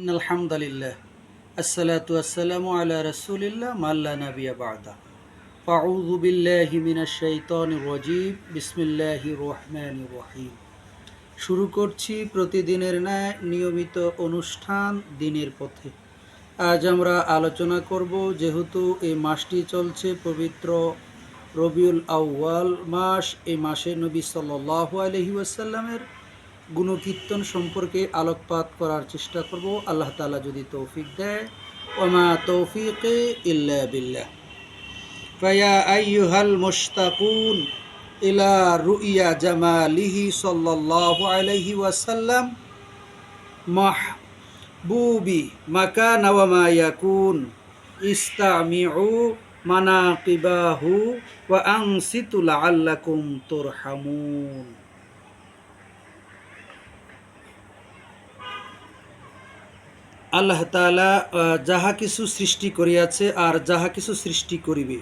আলহামদুলিল্লাহ আসসালাতু আসসালামু আলা রাসূলিল্লাহ মাল্লা নাবিয়া বাদা ফাউযু বিল্লাহি মিনাশ শাইতানির রাজীম বিসমিল্লাহির রহমানির রহিম। শুরু করছি প্রতিদিনের ন্যায় নিয়মিত অনুষ্ঠান দিনের পথে। আজ আমরা আলোচনা করব, যেহেতু এই মাসটি চলছে পবিত্র রবিউল আউয়াল মাস, এই মাসে নবী সাল্লাল্লাহু আলাইহি ওয়াসাল্লামের গুণকীর্তন সম্পর্কে আলোকপাত করার চেষ্টা করব, আল্লাহ তাআলা যদি তৌফিক দেয়। ওমা তৌফিকে ইল্লা বিল্লাহ। ফায়া আইয়ুহাল মুশতাকুন ইলা রুইয়া জামালিহি সাল্লাল্লাহু আলাইহি ওয়াসাল্লাম মাহবুবি মাকান ওয়া মা ইয়াকুন ইস্তামিউ মানাকিবাহু ওয়া আনসিতু লাআল্লাকুম তুরহামুন। আল্লাহ তাআলা যাহা কিছু সৃষ্টি করিয়াছে আর যাহা কিছু সৃষ্টি করিবে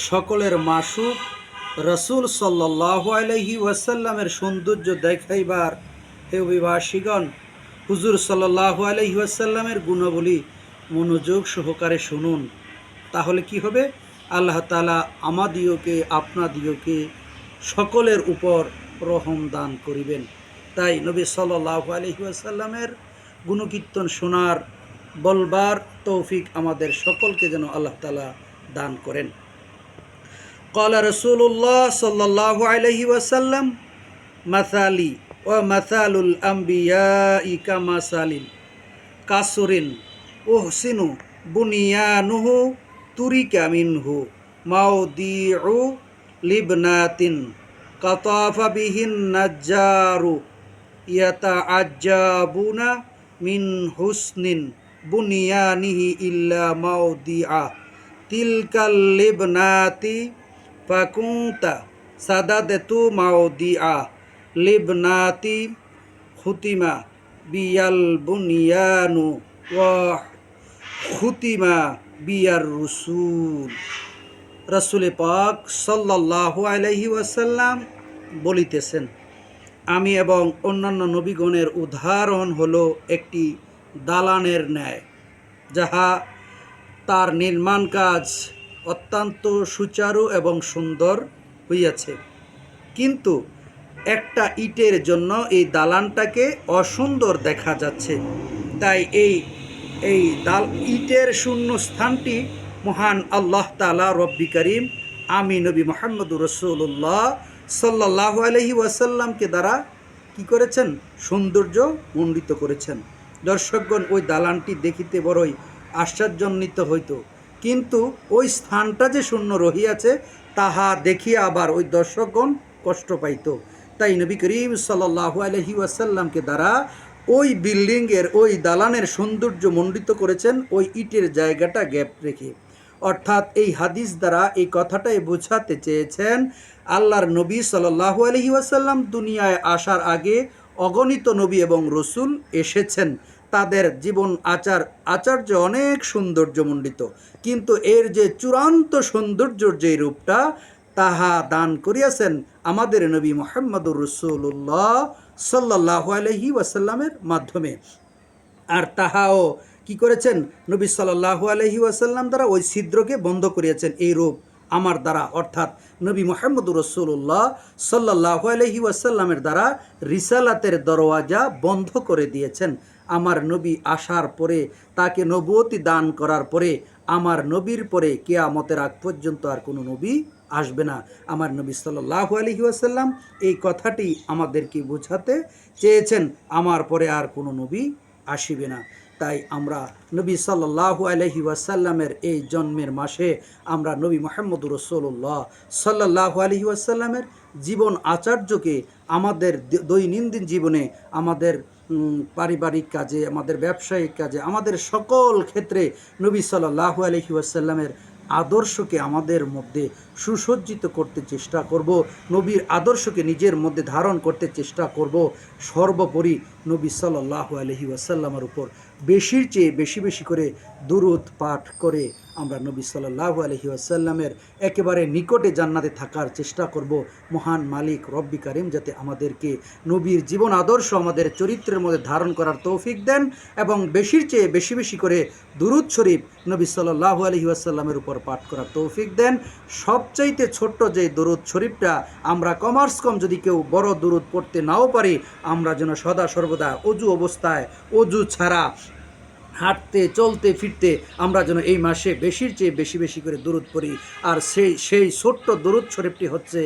সকলের মাসুক রসুল সাল্লাল্লাহু আলাইহি ওয়াসাল্লামের সৌন্দর্য দেখাইবার হে অভিবাসীগণ, হুজুর সাল্লাল্লাহু আলাইহি ওয়াসাল্লামের গুণাবলী মনোযোগ সহকারে শুনুন। তাহলে কি হবে? আল্লাহ তাআলা আমাদিওকে আপনাদিওকে সকলের উপর রহম দান করিবেন। তাই নবী সাল্লাল্লাহু আলাইহি ওয়াসাল্লামের গুণকীর্তন শোনার বলবার তৌফিক আমাদের সকলকে যেন আল্লাহ তাআলা দান করেন। ক্বালা রাসূলুল্লাহ সাল্লাল্লাহু আলাইহি ওয়াসাল্লাম মাসালি ওয়া মাসালুল আমবিয়াই কামাসালিল কাসরিন উহসিনু বুনিয়ানুহু তুরিকা মিনহু মাউদিউ লিবনাতিন কাতাফা বিহিন নাজ্জারু ইয়াতাআজ্জাবুনা মিন হুসনিন বুনিয়ানিহি ইল্লা মাউদিআ তিলকাল লিবনাতি ফাকুনতা সাদাদাতু মাউদিআ লিবনাতি খুতিমা বিয়াল বুনিয়ানু ওয়া খুতিমা বিয়ার রসুল। রাসূল পাক সাল্লাল্লাহু আলাইহি ওয়াসাল্লাম বলিতেছেন, আমি এবং অন্যান্য নবীগণের উদাহরণ হলো একটি দালানের ন্যায়, যাহা তার নির্মাণ কাজ অত্যন্ত সুচারু এবং সুন্দর হইয়াছে, কিন্তু একটা ইটের জন্য এই দালানটাকে অসুন্দর দেখা যাচ্ছে। তাই এই ইটের শূন্য স্থানটি মহান আল্লাহ তাআলা রব্বি করিম আমি নবী মুহাম্মদুর রাসূলুল্লাহ সাল্লাল্লাহু আলাইহি ওয়াসাল্লামকে দ্বারা কি করেছেন? সৌন্দর্য মণ্ডিত করেছেন। দর্শকগণ, ওই দালানটি দেখিতে বড়ই আশ্চর্যান্বিত হইত, কিন্তু ওই স্থানটা যে শূন্য রহিয়াছে তাহা দেখিয়া আবার ওই দর্শকগণ কষ্ট পাইত। তাই নবী করিম সাল্লাল্লাহু আলাইহি ওয়াসাল্লামকে দ্বারা ওই বিল্ডিংয়ের ওই দালানের সৌন্দর্য মণ্ডিত করেছেন ওই ইটের জায়গাটা গ্যাপ রেখে। অর্থাৎ এই হাদিস দ্বারা এই কথাটাই বোঝাতে চেয়েছেন, আল্লাহর নবী সাল্লাল্লাহু আলাইহি ওয়াসাল্লাম দুনিয়ায় আসার আগে অগণিত নবী এবং রসুল এসেছেন, তাদের জীবন আচার্য অনেক সৌন্দর্যমণ্ডিত, কিন্তু এর যে চূড়ান্ত সৌন্দর্যর যে রূপটা তাহা দান করিয়াছেন আমাদের নবী মুহাম্মদুর রাসূলুল্লাহ সাল্লাল্লাহু আলাইহি ওয়াসাল্লামের মাধ্যমে। আর তাহাও কি করেছেন? নবী সাল্লাল্লাহু আলাইহি ওয়াসাল্লাম দ্বারা ওই ছিদ্রকে বন্ধ করিয়াছেন। এই রূপ আমার দ্বারা, অর্থাৎ নবী মুহাম্মদুর রাসূলুল্লাহ সাল্লাল্লাহু আলাইহি ওয়াসাল্লামের দ্বারা রিসালাতের দরওয়াজা বন্ধ করে দিয়েছেন। আমার নবী আসার পরে, তাকে নবুয়তি দান করার পরে, আমার নবীর পরে কিয়ামতের আগ পর্যন্ত আর কোনো নবী আসবে না। আমার নবী সাল্লাল্লাহু আলাইহি ওয়াসাল্লাম এই কথাটি আমাদেরকে বোঝাতে চেয়েছেন, আমার পরে আর কোনো নবী আসিবে না। তাই আমরা নবী সাল্লাল্লাহু আলাইহি ওয়াসাল্লামের এই জন্মের মাসে আমরা নবী মুহাম্মদুর রাসূলুল্লাহ সাল্লাল্লাহু আলাইহি ওয়াসাল্লামের জীবন আচার্যকে আমাদের দৈনন্দিন জীবনে, আমাদের পারিবারিক কাজে, আমাদের ব্যবসায়িক কাজে, আমাদের সকল ক্ষেত্রে নবী সাল্লাল্লাহু আলাইহি ওয়াসাল্লামের আদর্শকে আমাদের মধ্যে সুসজ্জিত করতে চেষ্টা করব, নবীর আদর্শকে নিজের মধ্যে ধারণ করতে চেষ্টা করব। সর্বোপরি নবী সাল্লাল্লাহু আলাইহি ওয়াসাল্লামের উপর বেশির চেয়ে বেশি বেশি করে দুরূদ পাঠ করে আমরা নবী সাল্লাল্লাহু আলাইহি ওয়াসাল্লামের একেবারে নিকটে জান্নাতে থাকার চেষ্টা করব। মহান মালিক রব্বি কারিম যাতে আমাদেরকে নবীর জীবন আদর্শ আমাদের চরিত্রের মধ্যে ধারণ করার তৌফিক দেন এবং বেশির চেয়ে বেশি বেশি করে দুরূদ শরীফ নবী সাল্লাল্লাহু আলাইহি ওয়াসাল্লামের উপর পাঠ করার তৌফিক দেন। সবচাইতে ছোট্ট যে দুরূদ শরীফটা আমরা কমার্স কম যদি কেউ বড় দুরূদ পড়তে নাও পারি, আমরা যেন সদা সর্বদা অজু অবস্থায় অজু ছাড়া হাঁটতে চলতে ফিরতে আমরা যেন এই মাসে বেশির চেয়ে বেশি বেশি করে দুরূদ পড়ি। আর সেই ছোট্ট দুরূদ শরীফটি হচ্ছে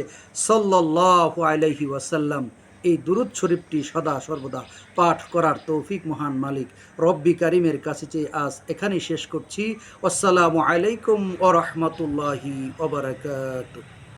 সাল্লাল্লাহু আলাইহি ওয়াসাল্লাম। এই দুরূদ শরীফটি সদা সর্বদা পাঠ করার তৌফিক মহান মালিক রব্বি কারিমের কাছে চেয়ে আজ এখানেই শেষ করছি। আসসালামু আলাইকুম ওয়া রাহমাতুল্লাহি ওয়া বারাকাতুহু।